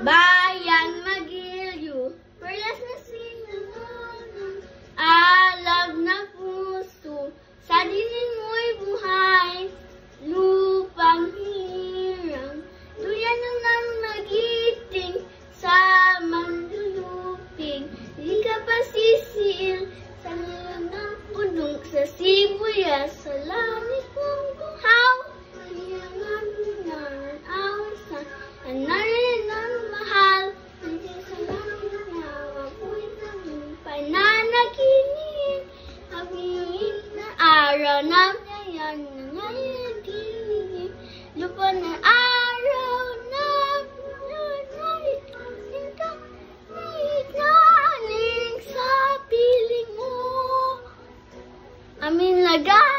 Bayan magilyo, perlas na sinanganan, alag na puso, sa dilim mo'y buhay, lupang hirang, duyan ang nagiting, sa manlulupig, di ka pa sisil, sa ngayon ng punong, sa sibuyas, sa langit mong buhaw, hiyangan naran awasan, anarin ang mahal, hindi sa langit na apoy ng pananaginip, pag-iit na araw na ngayon na ngayon dilim, lupa na araw na amin laga